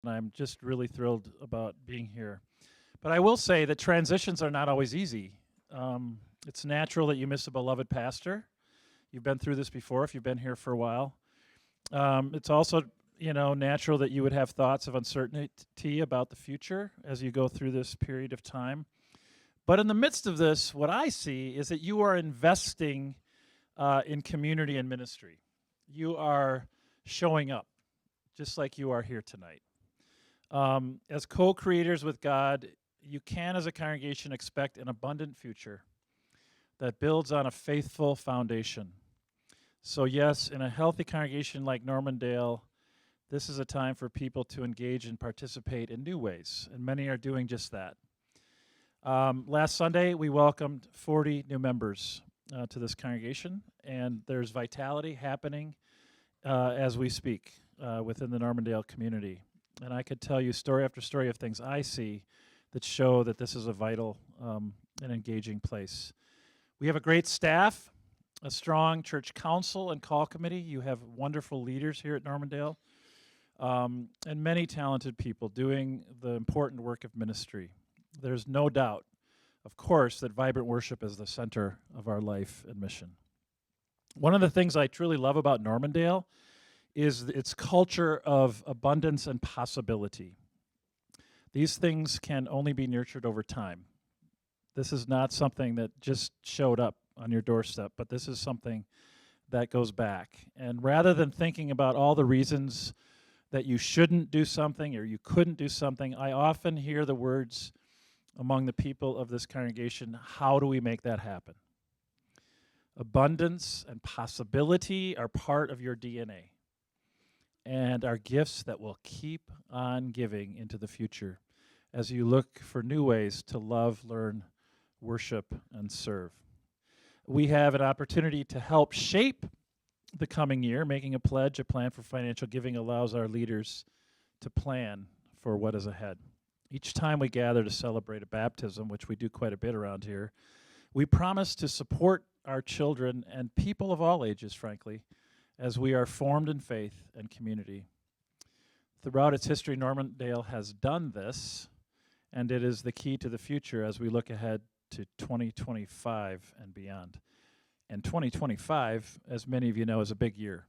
and I'm just really thrilled about being here. But I will say that transitions are not always easy. It's natural that you miss a beloved pastor. You've been through this before if you've been here for a while. It's also, natural that you would have thoughts of uncertainty about the future as you go through this period of time. But in the midst of this, what I see is that you are investing in community and ministry. You are showing up, just like you are here tonight. As co-creators with God, you can, as a congregation, expect an abundant future that builds on a faithful foundation. So yes, in a healthy congregation like Normandale, this is a time for people to engage and participate in new ways, and many are doing just that. Last Sunday, we welcomed 40 new members to this congregation, and there's vitality happening as we speak within the Normandale community. And I could tell you story after story of things I see that show that this is a vital and engaging place. We have a great staff, a strong church council and call committee. You have wonderful leaders here at Normandale, and many talented people doing the important work of ministry. There's no doubt, of course, that vibrant worship is the center of our life and mission. One of the things I truly love about Normandale is its culture of abundance and possibility. These things can only be nurtured over time. This is not something that just showed up on your doorstep, but this is something that goes back. And rather than thinking about all the reasons that you shouldn't do something or you couldn't do something, I often hear the words among the people of this congregation, how do we make that happen? Abundance and possibility are part of your DNA and are gifts that will keep on giving into the future as you look for new ways to love, learn, worship, and serve. We have an opportunity to help shape the coming year. Making a pledge, a plan for financial giving allows our leaders to plan for what is ahead. Each time we gather to celebrate a baptism, which we do quite a bit around here, we promise to support our children and people of all ages, frankly, as we are formed in faith and community. Throughout its history, Normandale has done this, and it is the key to the future as we look ahead to 2025 and beyond. And 2025, as many of you know, is a big year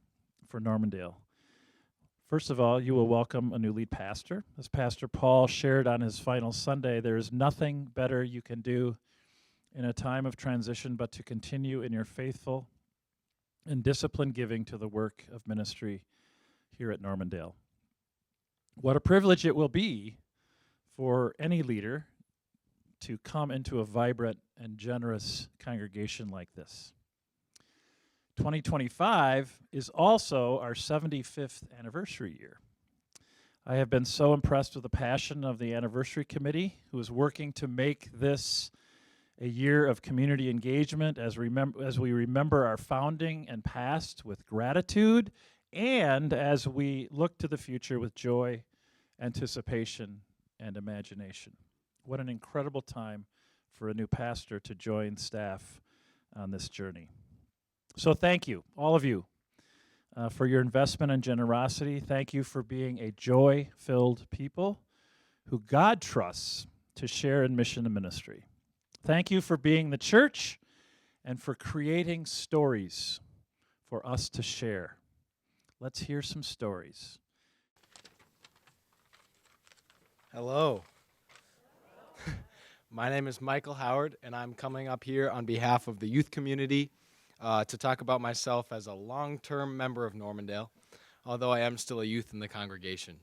for Normandale. First of all, you will welcome a new lead pastor. As Pastor Paul shared on his final Sunday, there is nothing better you can do in a time of transition but to continue in your faithful and disciplined giving to the work of ministry here at Normandale. What a privilege it will be for any leader to come into a vibrant and generous congregation like this. 2025 is also our 75th anniversary year. I have been so impressed with the passion of the anniversary committee, who is working to make this a year of community engagement as we remember our founding and past with gratitude, and as we look to the future with joy, anticipation, and imagination. What an incredible time for a new pastor to join staff on this journey. So thank you, all of you, for your investment and generosity. Thank you for being a joy-filled people who God trusts to share in mission and ministry. Thank you for being the church and for creating stories for us to share. Let's hear some stories. Hello. My name is Michael Howard, and I'm coming up here on behalf of the youth community to talk about myself as a long-term member of Normandale, although I am still a youth in the congregation.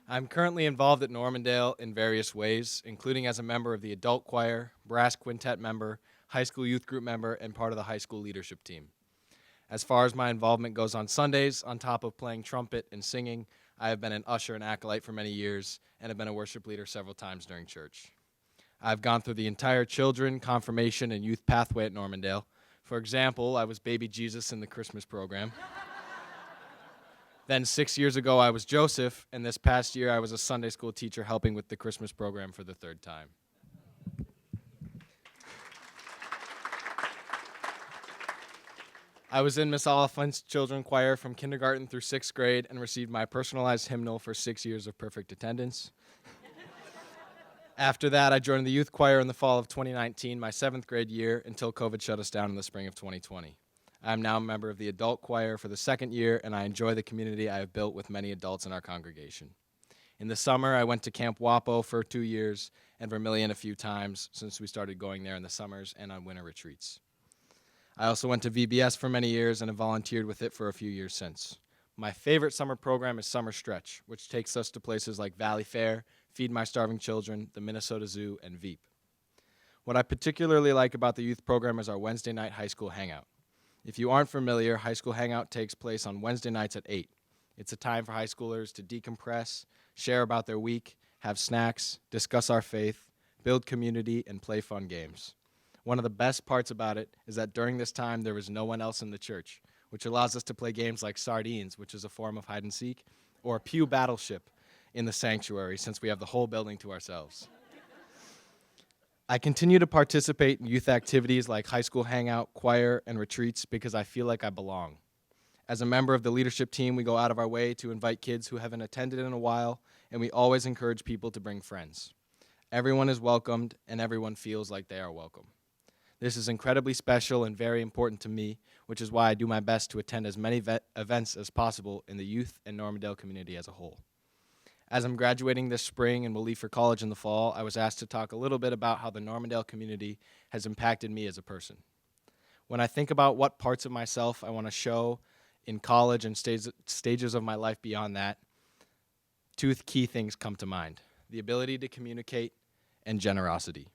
I'm currently involved at Normandale in various ways, including as a member of the adult choir, brass quintet member, high school youth group member, and part of the high school leadership team. As far as my involvement goes on Sundays, on top of playing trumpet and singing, I have been an usher and acolyte for many years and have been a worship leader several times during church. I've gone through the entire children, confirmation, and youth pathway at Normandale. For example, I was baby Jesus in the Christmas program. Then 6 years ago, I was Joseph, and this past year, I was a Sunday school teacher helping with the Christmas program for the third time. I was in Miss Oliphant's children choir from kindergarten through 6th grade and received my personalized hymnal for 6 years of perfect attendance. After that, I joined the youth choir in the fall of 2019, my 7th grade year, until COVID shut us down in the spring of 2020. I am now a member of the adult choir for the 2nd year, and I enjoy the community I have built with many adults in our congregation. In the summer, I went to Camp Wapo for 2 years and Vermilion a few times since we started going there in the summers and on winter retreats. I also went to VBS for many years and have volunteered with it for a few years since. My favorite summer program is Summer Stretch, which takes us to places like Valley Fair, Feed My Starving Children, the Minnesota Zoo, and Veep. What I particularly like about the youth program is our Wednesday night high school hangout. If you aren't familiar, high school hangout takes place on Wednesday nights at 8. It's a time for high schoolers to decompress, share about their week, have snacks, discuss our faith, build community, and play fun games. One of the best parts about it is that during this time there is no one else in the church, which allows us to play games like Sardines, which is a form of hide and seek, or Pew Battleship in the sanctuary, since we have the whole building to ourselves. I continue to participate in youth activities like high school hangout, choir, and retreats because I feel like I belong. As a member of the leadership team, we go out of our way to invite kids who haven't attended in a while, and we always encourage people to bring friends. Everyone is welcomed, and everyone feels like they are welcome. This is incredibly special and very important to me, which is why I do my best to attend as many events as possible in the youth and Normandale community as a whole. As I'm graduating this spring and will leave for college in the fall, I was asked to talk a little bit about how the Normandale community has impacted me as a person. When I think about what parts of myself I want to show in college and stages of my life beyond that, two key things come to mind: the ability to communicate and generosity.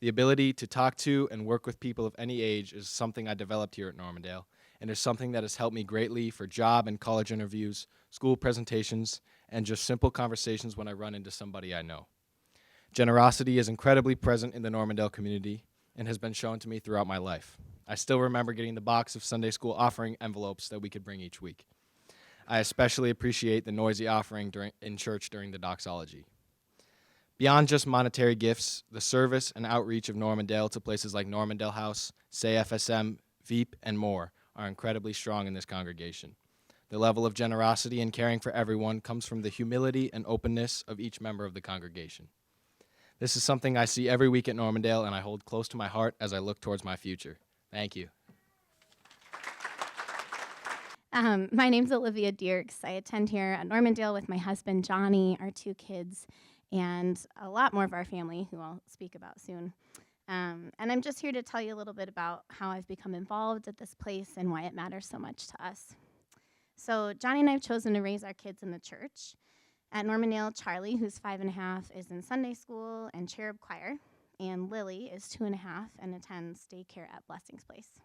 The ability to talk to and work with people of any age is something I developed here at Normandale, and is something that has helped me greatly for job and college interviews, school presentations, and just simple conversations when I run into somebody I know. Generosity is incredibly present in the Normandale community and has been shown to me throughout my life. I still remember getting the box of Sunday school offering envelopes that we could bring each week. I especially appreciate the noisy offering in church during the doxology. Beyond just monetary gifts, the service and outreach of Normandale to places like Normandale House, Say FSM, Veep, and more are incredibly strong in this congregation. The level of generosity and caring for everyone comes from the humility and openness of each member of the congregation. This is something I see every week at Normandale, and I hold close to my heart as I look towards my future. Thank you. My name's Olivia Diercks. I attend here at Normandale with my husband, Johnny, our 2 kids, and a lot more of our family, who I'll speak about soon. And I'm just here to tell you a little bit about how I've become involved at this place and why it matters so much to us. So Johnny and I have chosen to raise our kids in the church. At Normandale, Charlie, who's 5.5, is in Sunday school and cherub choir, and Lily is 2.5 and attends daycare at Blessings Place.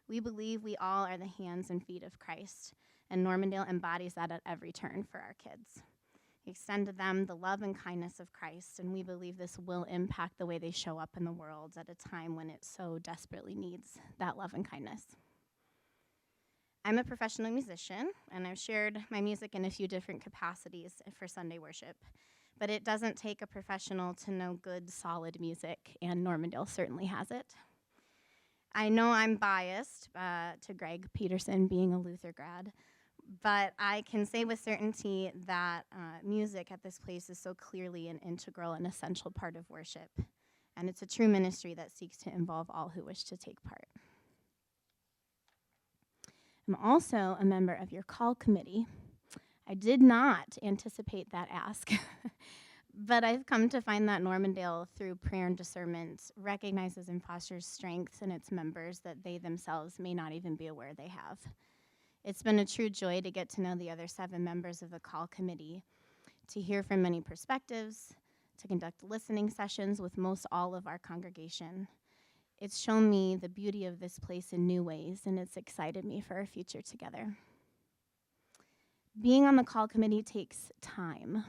We believe we all are the hands and feet of Christ, and Normandale embodies that at every turn for our kids. We extend to them the love and kindness of Christ, and we believe this will impact the way they show up in the world at a time when it so desperately needs that love and kindness. I'm a professional musician, and I've shared my music in a few different capacities for Sunday worship, but it doesn't take a professional to know good, solid music, and Normandale certainly has it. I know I'm biased to Greg Peterson being a Luther grad, but I can say with certainty that music at this place is so clearly an integral and essential part of worship, and it's a true ministry that seeks to involve all who wish to take part. I'm also a member of your call committee. I did not anticipate that ask, but I've come to find that Normandale, through prayer and discernment, recognizes and fosters strengths in its members that they themselves may not even be aware they have. It's been a true joy to get to know the other 7 members of the call committee, to hear from many perspectives, to conduct listening sessions with most all of our congregation. It's shown me the beauty of this place in new ways, and it's excited me for our future together. Being on the call committee takes time.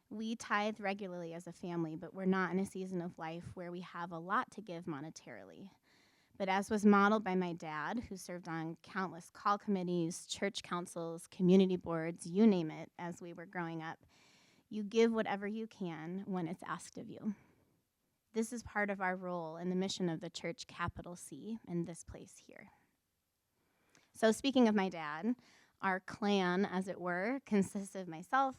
We tithe regularly as a family, but we're not in a season of life where we have a lot to give monetarily. But as was modeled by my dad, who served on countless call committees, church councils, community boards, you name it, as we were growing up, you give whatever you can when it's asked of you. This is part of our role in the mission of the church, capital C, in this place here. So speaking of my dad, our clan, as it were, consists of myself,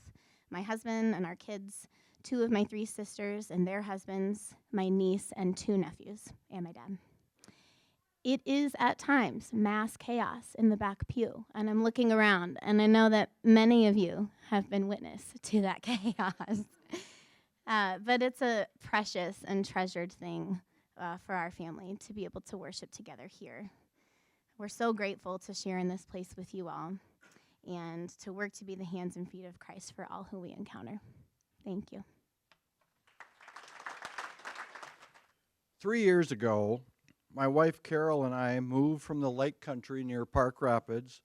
my husband, and our kids, 2 of my 3 sisters and their husbands, my niece, and 2 nephews, and my dad. It is at times mass chaos in the back pew, and I'm looking around, and I know that many of you have been witness to that chaos. But it's a precious and treasured thing for our family to be able to worship together here. We're so grateful to share in this place with you all and to work to be the hands and feet of Christ for all who we encounter. Thank you. 3 years ago, my wife Carol and I moved from the lake country near Park Rapids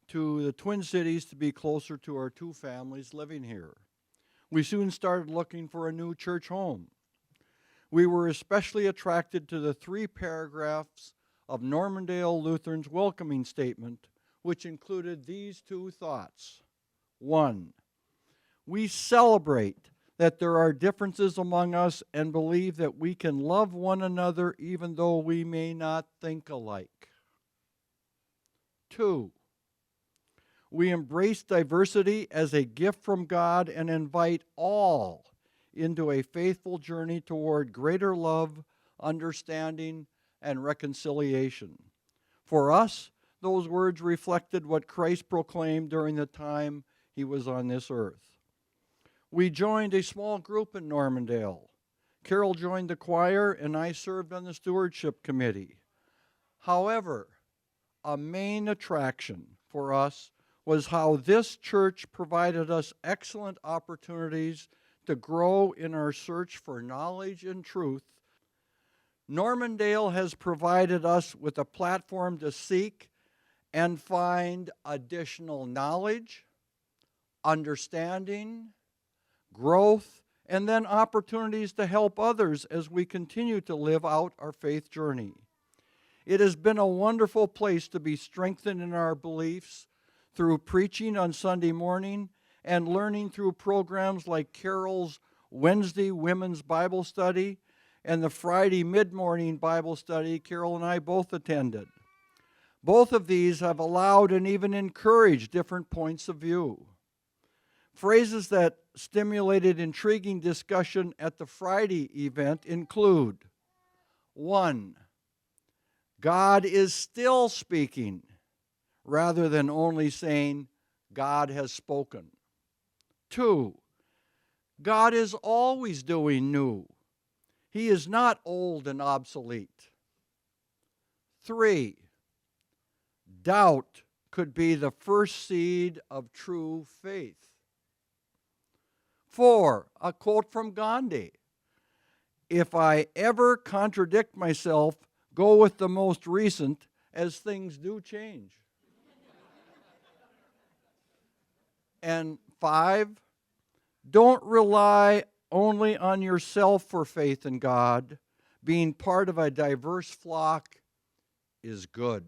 to the Twin Cities to be closer to our 2 families living here. We soon started looking for a new church home. We were especially attracted to the 3 paragraphs of Normandale Lutheran's welcoming statement, which included these 2 thoughts. 1, we celebrate that there are differences among us and believe that we can love one another even though we may not think alike. 2, we embrace diversity as a gift from God and invite all into a faithful journey toward greater love, understanding, and reconciliation. For us, those words reflected what Christ proclaimed during the time he was on this earth. We joined a small group in Normandale. Carol joined the choir, and I served on the Stewardship Committee. However, a main attraction for us was how this church provided us excellent opportunities to grow in our search for knowledge and truth. Normandale has provided us with a platform to seek and find additional knowledge, understanding, growth, and then opportunities to help others as we continue to live out our faith journey. It has been a wonderful place to be strengthened in our beliefs through preaching on Sunday morning and learning through programs like Carol's Wednesday Women's Bible Study and the Friday mid-morning Bible study Carol and I both attended. Both of these have allowed and even encouraged different points of view. Phrases that stimulated intriguing discussion at the Friday event include: 1, God is still speaking, rather than only saying, God has spoken. 2, God is always doing new. He is not old and obsolete. 3, doubt could be the first seed of true faith. 4, a quote from Gandhi: if I ever contradict myself, go with the most recent, as things do change. And 5, don't rely only on yourself for faith in God. Being part of a diverse flock is good.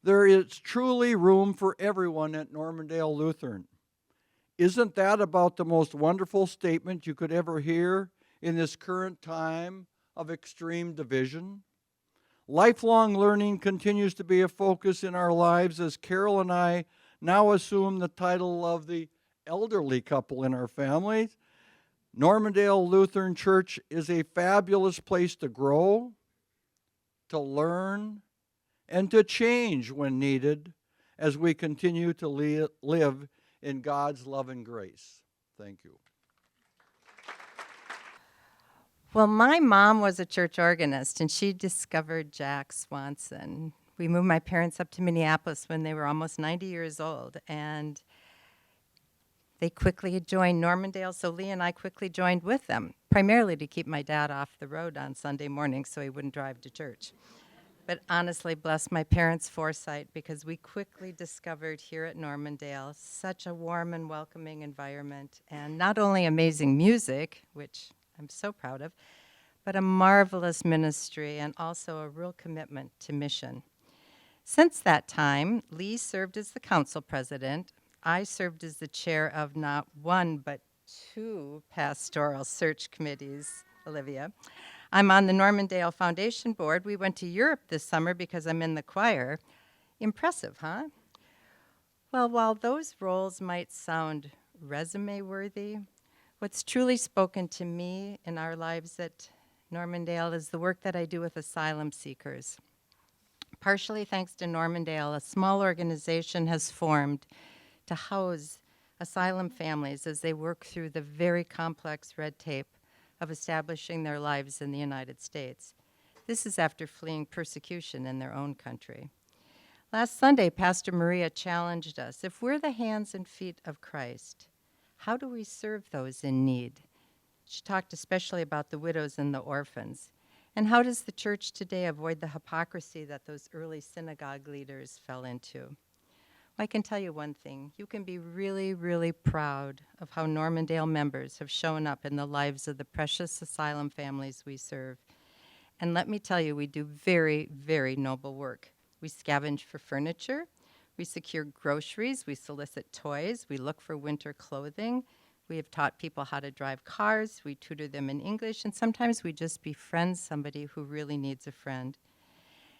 There is truly room for everyone at Normandale Lutheran. Isn't that about the most wonderful statement you could ever hear in this current time of extreme division? Lifelong learning continues to be a focus in our lives as Carol and I now assume the title of the elderly couple in our family. Normandale Lutheran Church is a fabulous place to grow, to learn, and to change when needed as we continue to live in God's love and grace. Thank you. Well, my mom was a church organist, and she discovered Jack Swanson. We moved my parents up to Minneapolis when they were almost 90 years old, and they quickly joined Normandale, so Lee and I quickly joined with them, primarily to keep my dad off the road on Sunday mornings so he wouldn't drive to church. But honestly, bless my parents' foresight, because we quickly discovered here at Normandale such a warm and welcoming environment, and not only amazing music, which I'm so proud of, but a marvelous ministry and also a real commitment to mission. Since that time, Lee served as the council president. I served as the chair of not one, but 2 pastoral search committees, Olivia. I'm on the Normandale Foundation Board. We went to Europe this summer because I'm in the choir. Impressive, huh? Well, while those roles might sound resume-worthy, what's truly spoken to me in our lives at Normandale is the work that I do with asylum seekers. Partially thanks to Normandale, a small organization has formed to house asylum families as they work through the very complex red tape of establishing their lives in the United States. This is after fleeing persecution in their own country. Last Sunday, Pastor Maria challenged us, if we're the hands and feet of Christ, how do we serve those in need? She talked especially about the widows and the orphans. And how does the church today avoid the hypocrisy that those early synagogue leaders fell into? Well, I can tell you one thing. You can be really, really proud of how Normandale members have shown up in the lives of the precious asylum families we serve. And let me tell you, we do very, very noble work. We scavenge for furniture, we secure groceries, we solicit toys, we look for winter clothing, we have taught people how to drive cars, we tutor them in English, and sometimes we just befriend somebody who really needs a friend.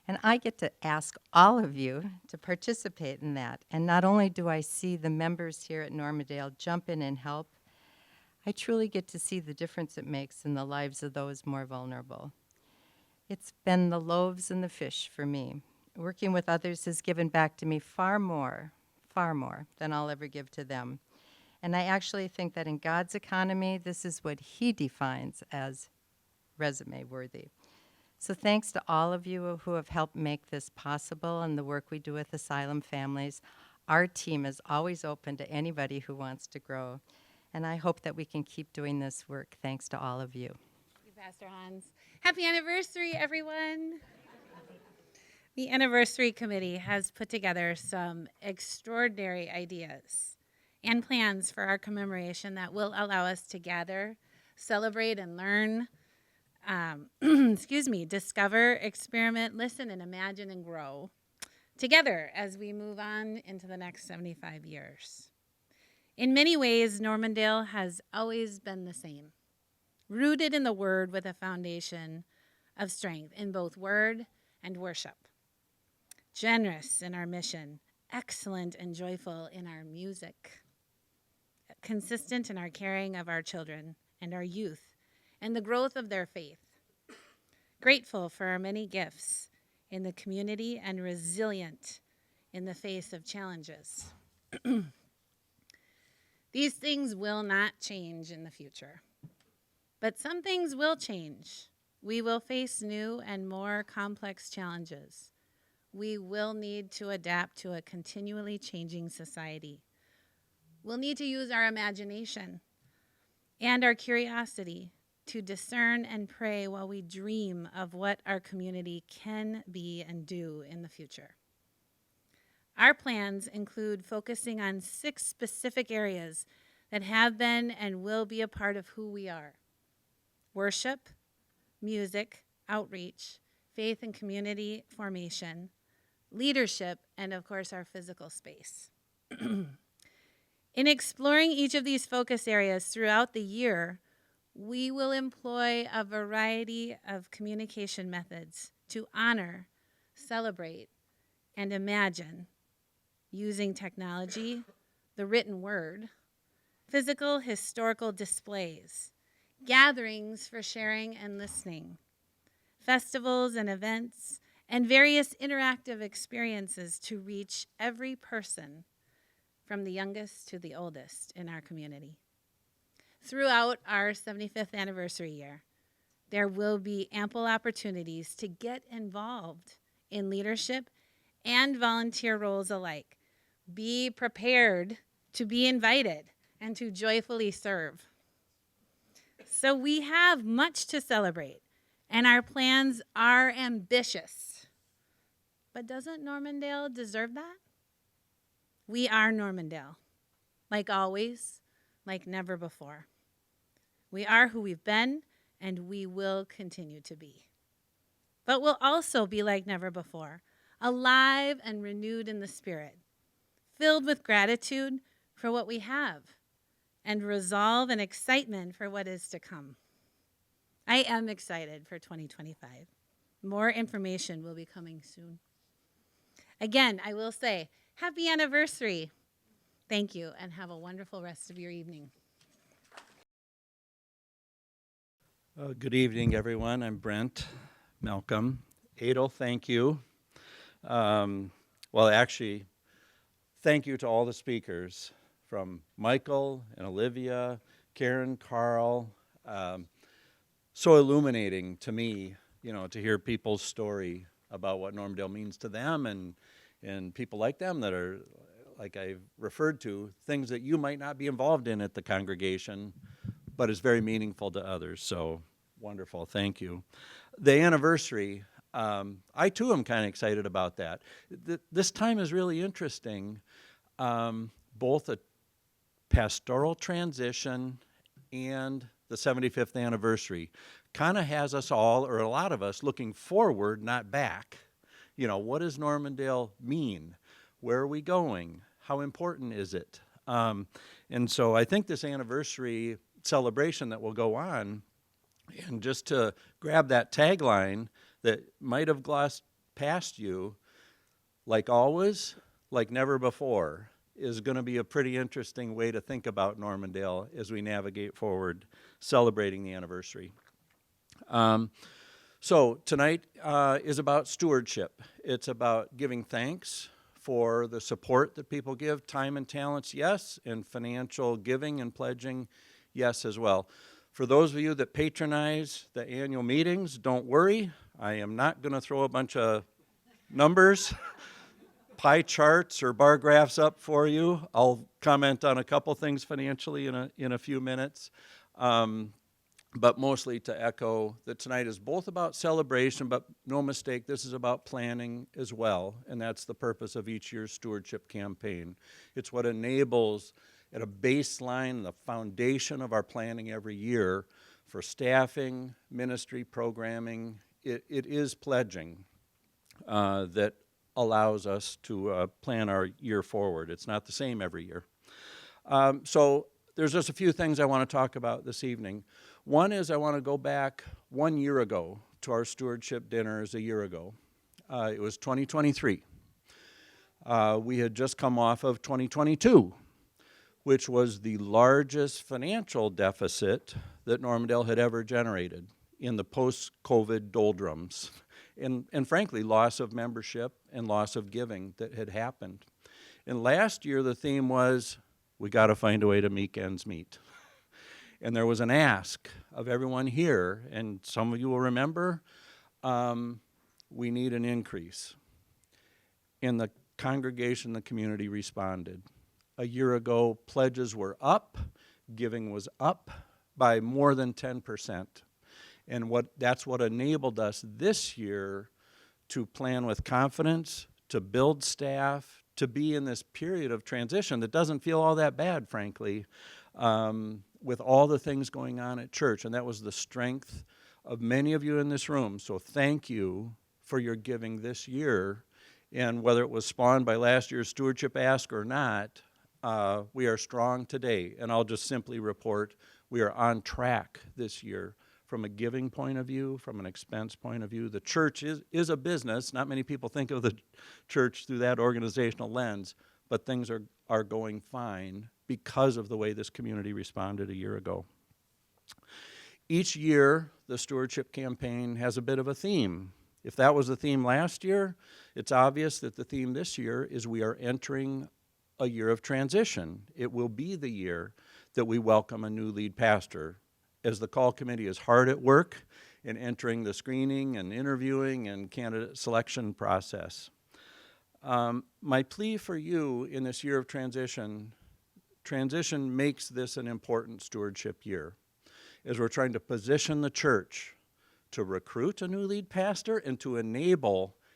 And I get to ask all of you to participate in that. And not only do I see the members here at Normandale jump in and help, I truly get to see the difference it makes in the lives of those more vulnerable. It's been the loaves and the fish for me. Working with others has given back to me far more than I'll ever give to them. And I actually think that in God's economy, this is what He defines as resume worthy. So thanks to all of you who have helped make this possible and the work we do with asylum families. Our team is always open to anybody who wants to grow. And I hope that we can keep doing this work thanks to all of you. Thank you, Pastor Hans. Happy anniversary, everyone. The Anniversary Committee has put together some extraordinary ideas and plans for our commemoration that will allow us to gather, celebrate, and learn, discover, experiment, listen, and imagine and grow together as we move on into the next 75 years. In many ways, Normandale has always been the same, rooted in the Word with a foundation of strength in both word and worship. Generous in our mission, excellent and joyful in our music, consistent in our caring of our children and our youth and the growth of their faith, grateful for our many gifts in the community and resilient in the face of challenges. These things will not change in the future, but some things will change. We will face new and more complex challenges. We will need to adapt to a continually changing society. We'll need to use our imagination and our curiosity to discern and pray while we dream of what our community can be and do in the future. Our plans include focusing on 6 specific areas that have been and will be a part of who we are: worship, music, outreach, faith and community formation, leadership, and of course our physical space. In exploring each of these focus areas throughout the year, we will employ a variety of communication methods to honor, celebrate, and imagine using technology, the written word, physical historical displays, gatherings for sharing and listening, festivals and events, and various interactive experiences to reach every person from the youngest to the oldest in our community. Throughout our 75th anniversary year, there will be ample opportunities to get involved in leadership and volunteer roles alike. Be prepared to be invited and to joyfully serve. So we have much to celebrate, and our plans are ambitious. But doesn't Normandale deserve that? We are Normandale, like always, like never before. We are who we've been, and we will continue to be. But we'll also be like never before, alive and renewed in the Spirit, filled with gratitude for what we have, and resolve and excitement for what is to come. I am excited for 2025. More information will be coming soon. Again, I will say, happy anniversary. Thank you, and have a wonderful rest of your evening. Good evening, everyone. I'm Brent, Malcom. Edel, thank you. Well, actually, thank you to all the speakers, from Michael and Olivia, Karen, Carl. So illuminating to me, to hear people's story about what Normandale means to them, and people like them that are, like I've referred to, things that you might not be involved in at the congregation, but is very meaningful to others. So wonderful, thank you. The anniversary, I too am kind of excited about that. This time is really interesting, both a pastoral transition and the 75th anniversary kind of has us all, or a lot of us, looking forward, not back. What does Normandale mean? Where are we going? How important is it? And so I think this anniversary celebration that will go on, and just to grab that tagline that might have glossed past you, like always, like never before, is going to be a pretty interesting way to think about Normandale as we navigate forward, celebrating the anniversary. So tonight is about stewardship. It's about giving thanks for the support that people give, time and talents, yes, and financial giving and pledging, yes, as well. For those of you that patronize the annual meetings, don't worry. I am not going to throw a bunch of numbers, pie charts, or bar graphs up for you. I'll comment on a couple things financially in a few minutes. But mostly to echo that tonight is both about celebration, but no mistake, this is about planning as well, and that's the purpose of each year's stewardship campaign. It's what enables, at a baseline, the foundation of our planning every year for staffing, ministry, programming. It is pledging that allows us to plan our year forward. It's not the same every year. So there's just a few things I want to talk about this evening. One is I want to go back 1 year ago to our stewardship dinners a year ago. It was 2023. We had just come off of 2022, which was the largest financial deficit that Normandale had ever generated in the post-COVID doldrums, and frankly, loss of membership and loss of giving that had happened. And last year, the theme was, we got to find a way to make ends meet. And there was an ask of everyone here, and some of you will remember, we need an increase. And the congregation, the community responded. A year ago, pledges were up, giving was up by more than 10%. And that's what enabled us this year to plan with confidence, to build staff, to be in this period of transition that doesn't feel all that bad, frankly, with all the things going on at church. And that was the strength of many of you in this room. So thank you for your giving this year. And whether it was spawned by last year's stewardship ask or not, we are strong today. And I'll just simply report we are on track this year from a giving point of view, from an expense point of view. The church is a business. Not many people think of the church through that organizational lens, but things are going fine because of the way this community responded a year ago. Each year, the stewardship campaign has a bit of a theme. If that was the theme last year, it's obvious that the theme this year is we are entering a year of transition. It will be the year that we welcome a new lead pastor, as the call committee is hard at work in entering the screening and interviewing and candidate selection process. My plea for you in this year of transition makes this an important stewardship year, as we're trying to position the church to recruit a new lead pastor and to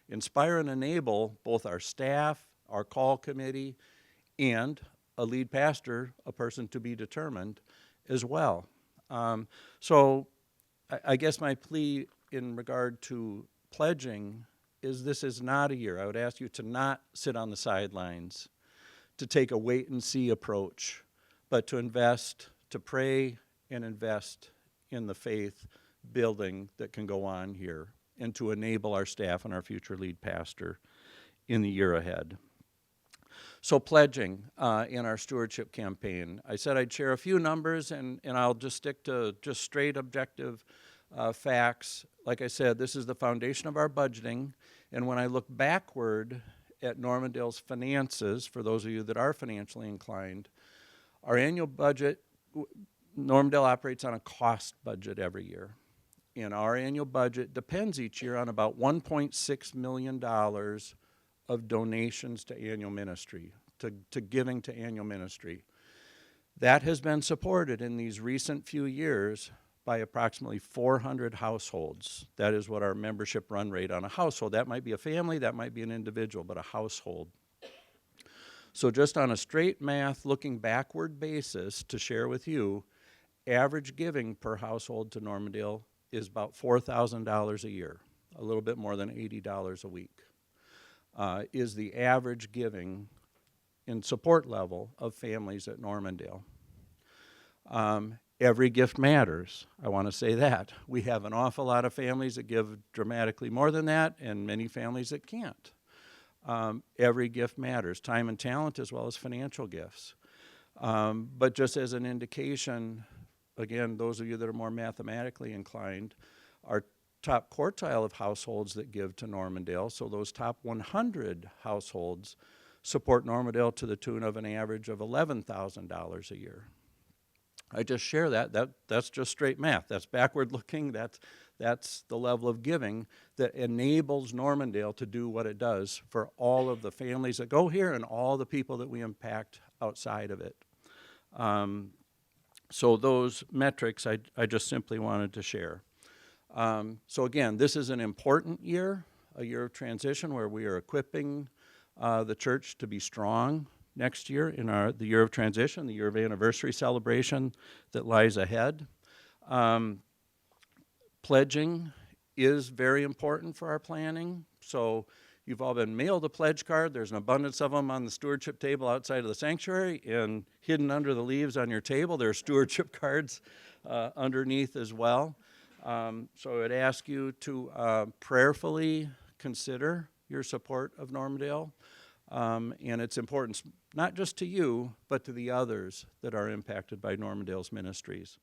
inspire and enable both our staff, our call committee, and a lead pastor, a person to be determined as well. So I guess my plea in regard to pledging is this is not a year. I would ask you to not sit on the sidelines, to take a wait-and-see approach, but to invest, to pray and invest in the faith building that can go on here, and to enable our staff and our future lead pastor in the year ahead. So pledging in our stewardship campaign. I said I'd share a few numbers, and I'll just stick to just straight objective facts. Like I said, this is the foundation of our budgeting, and when I look backward at Normandale's finances, for those of you that are financially inclined, our annual budget, Normandale operates on a cost budget every year. And our annual budget depends each year on about $1.6 million of donations to annual ministry, to giving to annual ministry. That has been supported in these recent few years by approximately 400 households. That is what our membership run rate on a household. That might be a family, that might be an individual, but a household. So just on a straight math, looking backward basis to share with you, average giving per household to Normandale is about $4,000 a year, a little bit more than $80 a week, is the average giving in support level of families at Normandale. Every gift matters. I want to say that. We have an awful lot of families that give dramatically more than that, and many families that can't. Every gift matters, time and talent as well as financial gifts. But just as an indication, again, those of you that are more mathematically inclined, our top quartile of households that give to Normandale, so those top 100 households support Normandale to the tune of an average of $11,000 a year. I just share that's just straight math. That's backward looking. That's the level of giving that enables Normandale to do what it does for all of the families that go here and all the people that we impact outside of it. So those metrics I just simply wanted to share. So again, this is an important year, a year of transition where we are equipping the church to be strong next year in the year of transition, the year of anniversary celebration that lies ahead. Pledging is very important for our planning. So you've all been mailed a pledge card. There's an abundance of them on the stewardship table outside of the sanctuary, and hidden under the leaves on your table, there are stewardship cards underneath as well. So I would ask you to prayerfully consider your support of Normandale. And its importance, not just to you, but to the others that are impacted by Normandale's ministries.